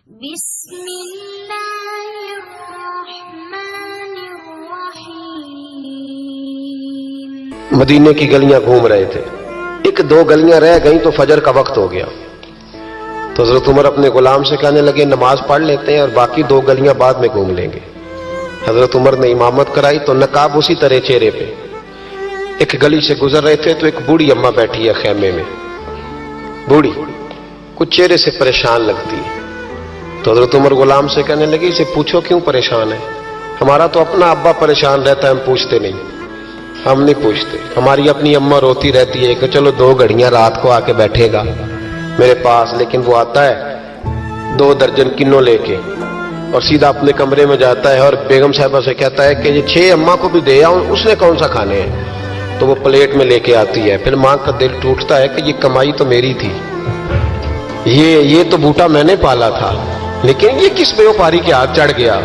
بسم اللہ الرحمن الرحیم۔ مدینے کی گلیاں گھوم رہے تھے، ایک دو گلیاں رہ گئیں تو فجر کا وقت ہو گیا تو حضرت عمر اپنے غلام سے کہنے لگے نماز پڑھ لیتے ہیں اور باقی دو گلیاں بعد میں گھوم لیں گے۔ حضرت عمر نے امامت کرائی تو نقاب اسی طرح چہرے پہ۔ ایک گلی سے گزر رہے تھے تو ایک بوڑھی اماں بیٹھی ہے خیمے میں، بوڑھی کچھ چہرے سے پریشان لگتی ہے تو حضرت عمر غلام سے کہنے لگے اسے پوچھو کیوں پریشان ہے؟ ہمارا تو اپنا ابا پریشان رہتا ہے، ہم پوچھتے نہیں، ہم نہیں پوچھتے۔ ہماری اپنی اماں روتی رہتی ہے کہ چلو دو گھڑیاں رات کو آ کے بیٹھے گا میرے پاس، لیکن وہ آتا ہے 2 درجن کنوں لے کے اور سیدھا اپنے کمرے میں جاتا ہے اور بیگم صاحبہ سے کہتا ہے کہ یہ 6 اماں کو بھی دے آؤ، اس نے کون سا کھانے ہیں؟ تو وہ پلیٹ میں لے کے آتی ہے۔ پھر ماں کا دل ٹوٹتا ہے کہ یہ کمائی تو میری تھی، یہ تو بوٹا میں نے پالا تھا، لیکن یہ کس بیوپاری کے ہاتھ چڑھ گیا؟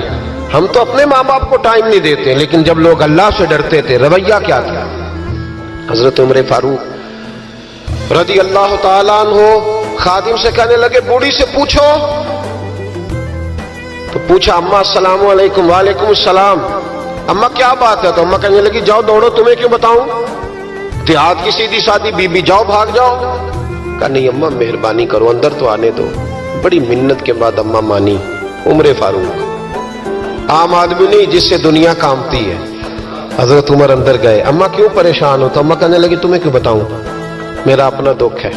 ہم تو اپنے ماں باپ کو ٹائم نہیں دیتے، لیکن جب لوگ اللہ سے ڈرتے تھے رویہ کیا تھا؟ حضرت عمر فاروق رضی اللہ تعالیٰ عنہ خادم سے کہنے لگے بوڑھی سے پوچھو۔ تو پوچھا اماں السلام علیکم۔ وعلیکم السلام۔ اماں کیا بات ہے؟ تو اماں کہنے لگی جاؤ دوڑو، تمہیں کیوں بتاؤں، دیہات کی سیدھی سادی بی بی، جاؤ بھاگ جاؤ۔ کہا نہیں اماں مہربانی کرو، اندر تو آنے دو۔ بڑی منت کے بعد اماں مانی۔ عمر فاروق عام آدمی نہیں جس سے دنیا کامتی ہے۔ حضرت عمر اندر گئے، اماں کیوں پریشان ہو؟ تو اماں کہنے لگی تمہیں کیوں بتاؤں، میرا اپنا دکھ ہے،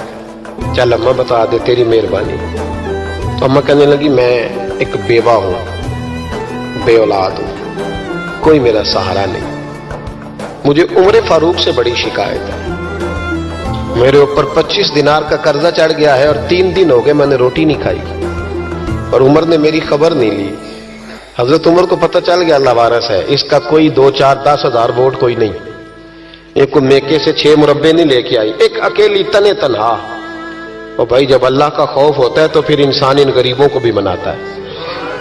چل اماں بتا دے، تیری مہربانی۔ تو اماں کہنے لگی میں ایک بیوہ ہوں، بے اولاد ہوں، کوئی میرا سہارا نہیں، مجھے عمر فاروق سے بڑی شکایت ہے، میرے اوپر 25 دینار کا قرضہ چڑھ گیا ہے اور 3 دن ہو گئے میں نے روٹی نہیں کھائی اور عمر نے میری خبر نہیں لی۔ حضرت عمر کو پتہ چل گیا اللہ وارث ہے، اس کا کوئی 2 4 10 ہزار ووٹ کوئی نہیں، ایک کو میکے سے 6 مربے نہیں لے کے آئی، ایک اکیلی تنے تنہا۔ اور بھائی جب اللہ کا خوف ہوتا ہے تو پھر انسان ان غریبوں کو بھی مناتا ہے،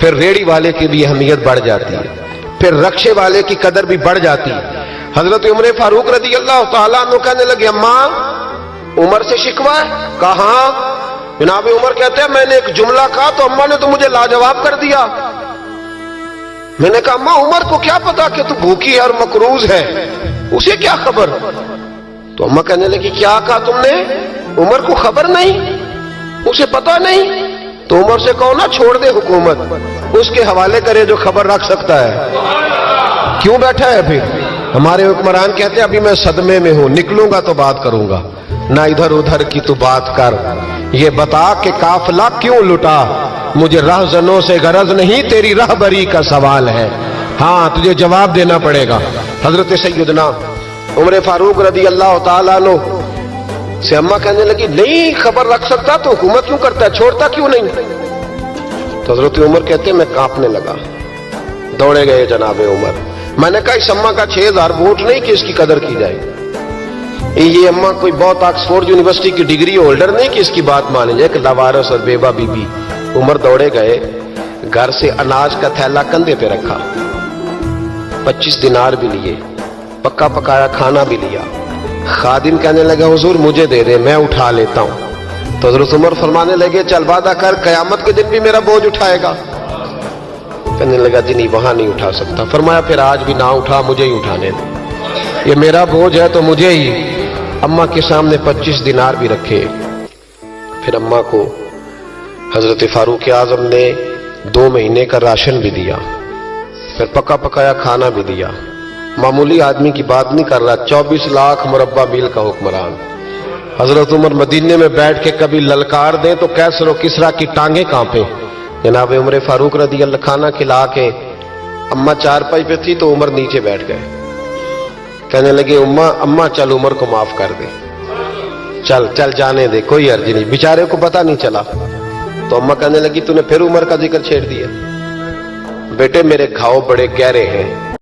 پھر ریڑھی والے کی بھی اہمیت بڑھ جاتی ہے، پھر رکشے والے کی قدر بھی بڑھ جاتی ہے۔ حضرت عمر فاروق رضی اللہ تعالیٰ عنہ کہنے لگے اماں عمر سے شکوہ ہے؟ کہاں؟ جناب عمر کہتے ہیں میں نے ایک جملہ کہا تو اماں نے تو مجھے لاجواب کر دیا۔ میں نے کہا اماں عمر کو کیا پتا کہ تو بھوکی ہے اور مقروض ہے، اسے کیا خبر؟ تو اماں کہنے لگی کیا کہا تم نے؟ عمر کو خبر نہیں، اسے پتا نہیں؟ تو عمر سے کہو نا چھوڑ دے حکومت، اس کے حوالے کرے جو خبر رکھ سکتا ہے۔ کیوں بیٹھا ہے پھر؟ ہمارے حکمران کہتے ہیں ابھی میں صدمے میں ہوں، نکلوں گا تو بات کروں گا، نہ ادھر ادھر کی تو بات کر، یہ بتا کہ قافلہ کیوں لٹا، مجھے رہزنوں سے غرض نہیں، تیری رہبری کا سوال ہے، ہاں تجھے جواب دینا پڑے گا۔ حضرت سیدنا عمر فاروق رضی اللہ تعالیٰ عنہ سے اماں کہنے لگی نہیں خبر رکھ سکتا تو حکومت کیوں کرتا ہے، چھوڑتا کیوں نہیں؟ تو حضرت عمر کہتے ہیں میں کانپنے لگا، دوڑے گئے جناب عمر۔ میں نے کہا اس اماں کا 6000 ووٹ نہیں کہ اس کی قدر کی جائے، یہ اماں کوئی بہت آکسفورڈ یونیورسٹی کی ڈگری ہولڈر نہیں کہ اس کی بات مانی جائے، کہ لاوارث اور بیوہ بی بی۔ عمر دوڑے گئے، گھر سے اناج کا تھیلا کندھے پہ رکھا، 25 دینار بھی لیے، پکا پکایا کھانا بھی لیا۔ خادم کہنے لگے حضور مجھے دے دے میں اٹھا لیتا ہوں۔ تو حضرت عمر فرمانے لگے چل وعدہ کر قیامت کے دن بھی میرا بوجھ اٹھائے گا؟ کہنے لگا جی نہیں وہاں نہیں اٹھا سکتا۔ فرمایا پھر آج بھی نہ اٹھا، مجھے ہی اٹھانے دے، یہ میرا بوجھ ہے تو مجھے ہی۔ اماں کے سامنے 25 دینار بھی رکھے۔ پھر اماں کو حضرت فاروق اعظم نے 2 مہینے کا راشن بھی دیا، پھر پکا پکایا کھانا بھی دیا۔ معمولی آدمی کی بات نہیں کر رہا، 24 لاکھ مربع میل کا حکمران۔ حضرت عمر مدینے میں بیٹھ کے کبھی للکار دیں تو کیسر و کسریٰ کی ٹانگیں کانپیں۔ جناب عمر فاروق رضی اللہ کھانا کھلا کے اماں چارپائی پہ تھی تو عمر نیچے بیٹھ گئے، کہنے لگے اماں چل عمر کو معاف کر دے، چل چل جانے دے، کوئی عرض نہیں، بیچارے کو پتہ نہیں چلا۔ تو اماں کہنے لگی تو نے پھر عمر کا ذکر چھیڑ دیا۔ بیٹے میرے گھاؤ بڑے گہرے ہیں،